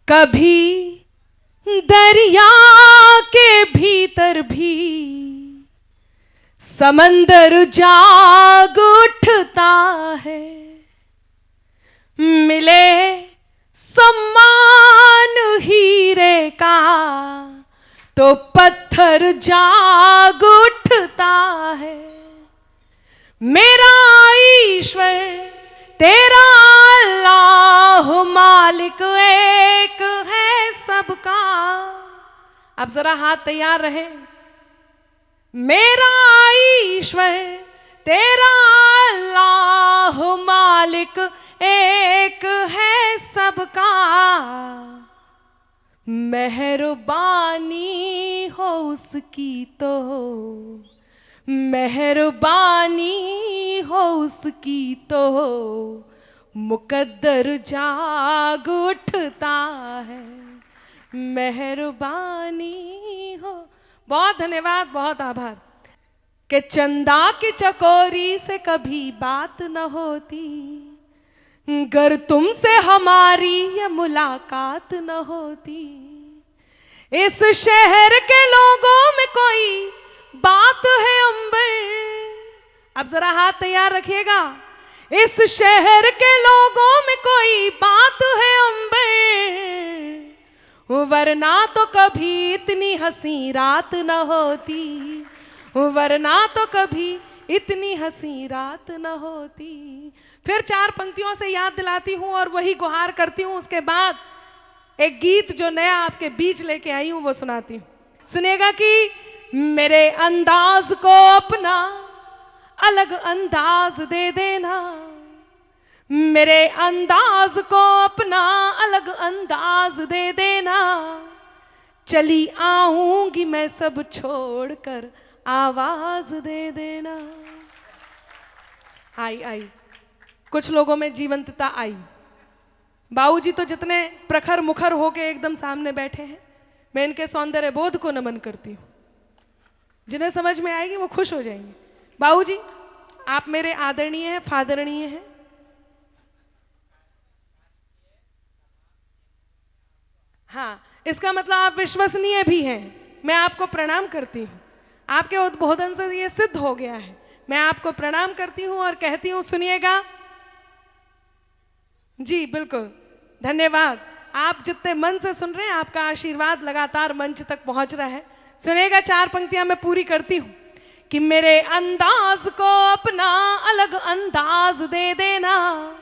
कभी दरिया के भीतर भी समंदर जाग उठता है। मिले सम्मान हीरे का तो पत्थर जाग उठता है। मेरा ईश्वर तेरा अल्लाह मालिक एक है सबका। अब जरा हाथ तैयार रहे। मेरा ईश्वर तेरा अल्लाह मालिक एक है सबका। मेहरबानी हो उसकी तो मेहरबानी हो उसकी तो मुकद्दर जाग उठता है। मेहरबानी हो। बहुत धन्यवाद, बहुत आभार। कि चंदा की चकोरी से कभी बात न होती, गर तुमसे हमारी ये मुलाकात न होती। इस शहर के लोगों में कोई बात है अंबर। अब जरा हाथ तैयार रखिएगा। इस शहर के लोगों में कोई बात है अंबर, वरना तो कभी इतनी हंसी रात न होती। वरना तो कभी इतनी हंसी रात न होती। फिर 4 पंक्तियों से याद दिलाती हूं और वही गुहार करती हूं। उसके बाद एक गीत जो नया आपके बीच लेके आई हूं वो सुनाती हूं। सुनिएगा कि मेरे अंदाज को अपना अलग अंदाज दे देना। मेरे अंदाज को अपना अलग अंदाज दे देना। चली आऊंगी मैं सब छोड़कर आवाज दे देना। आई आई कुछ लोगों में जीवंतता आई। बाबूजी तो जितने प्रखर मुखर होके एकदम सामने बैठे हैं, मैं इनके सौंदर्य बोध को नमन करती हूँ। जिन्हें समझ में आएगी वो खुश हो जाएंगे। बाबूजी आप मेरे आदरणीय हैं, फादरणीय हैं। हाँ, इसका मतलब आप विश्वसनीय भी हैं। मैं आपको प्रणाम करती हूँ। आपके उद्बोधन से ये सिद्ध हो गया है। मैं आपको प्रणाम करती हूँ और कहती हूँ सुनिएगा। जी बिल्कुल, धन्यवाद। आप जितने मन से सुन रहे हैं, आपका आशीर्वाद लगातार मंच तक पहुंच रहा है। सुनिएगा, 4 पंक्तियां मैं पूरी करती हूँ। कि मेरे अंदाज को अपना अलग अंदाज दे देना।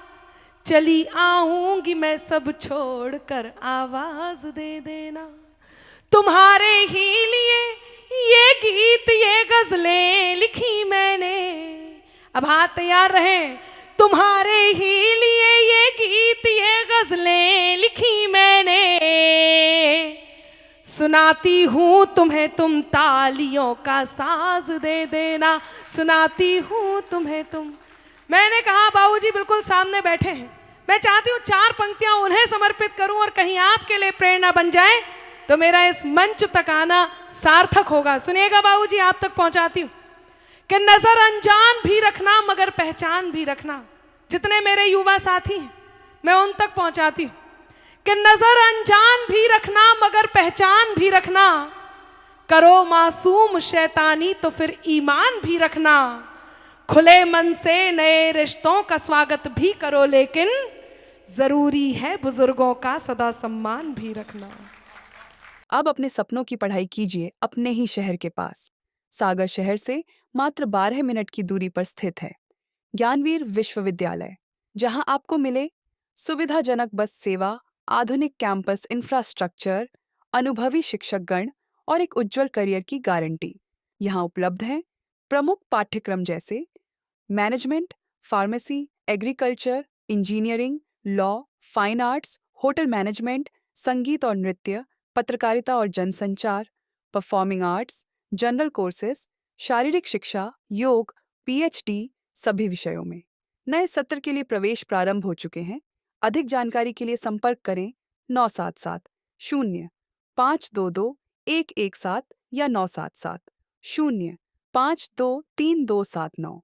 चली आऊंगी मैं सब छोड़कर आवाज दे देना। तुम्हारे ही लिए ये गीत ये गजलें लिखी मैंने। अब हाथ तैयार रहें। तुम्हारे ही लिए ये गीत ये गजलें लिखी मैंने। सुनाती हूँ तुम्हें तुम तालियों का साज दे देना। सुनाती हूँ तुम्हें तुम। मैंने कहा बाबूजी बिल्कुल सामने बैठे हैं। मैं चाहती हूँ 4 पंक्तियां उन्हें समर्पित करूं और कहीं आपके लिए प्रेरणा बन जाए तो मेरा इस मंच तक आना सार्थक होगा। सुनिएगा बाबूजी, आप तक पहुंचाती हूँ। कि नजर अनजान भी रखना मगर पहचान भी रखना। जितने मेरे युवा साथी हैं मैं उन तक पहुंचाती हूँ। कि नजर अनजान भी रखना मगर पहचान भी रखना। करो मासूम शैतानी तो फिर ईमान भी रखना। खुले मन से नए रिश्तों का स्वागत भी करो, लेकिन जरूरी है बुजुर्गों का सदा सम्मान भी रखना। अब अपने सपनों की पढ़ाई कीजिए अपने ही शहर के पास। सागर शहर से मात्र 12 मिनट की दूरी पर स्थित है ज्ञानवीर विश्वविद्यालय, जहां आपको मिले सुविधाजनक बस सेवा, आधुनिक कैंपस इंफ्रास्ट्रक्चर, अनुभवी शिक्षकगण और एक उज्जवल करियर की गारंटी। यहाँ उपलब्ध हैं प्रमुख पाठ्यक्रम जैसे management, pharmacy, agriculture, engineering, law, fine arts, hotel management, संगीत और नृत्य, पत्रकारिता और जनसंचार, परफॉर्मिंग आर्ट्स, जनरल कोर्सेज, शारीरिक शिक्षा, योग, पीएचडी सभी विषयों में। नए सत्र के लिए प्रवेश प्रारंभ हो चुके हैं। अधिक जानकारी के लिए संपर्क करें 977-0-522-117 या 977-0-523-279।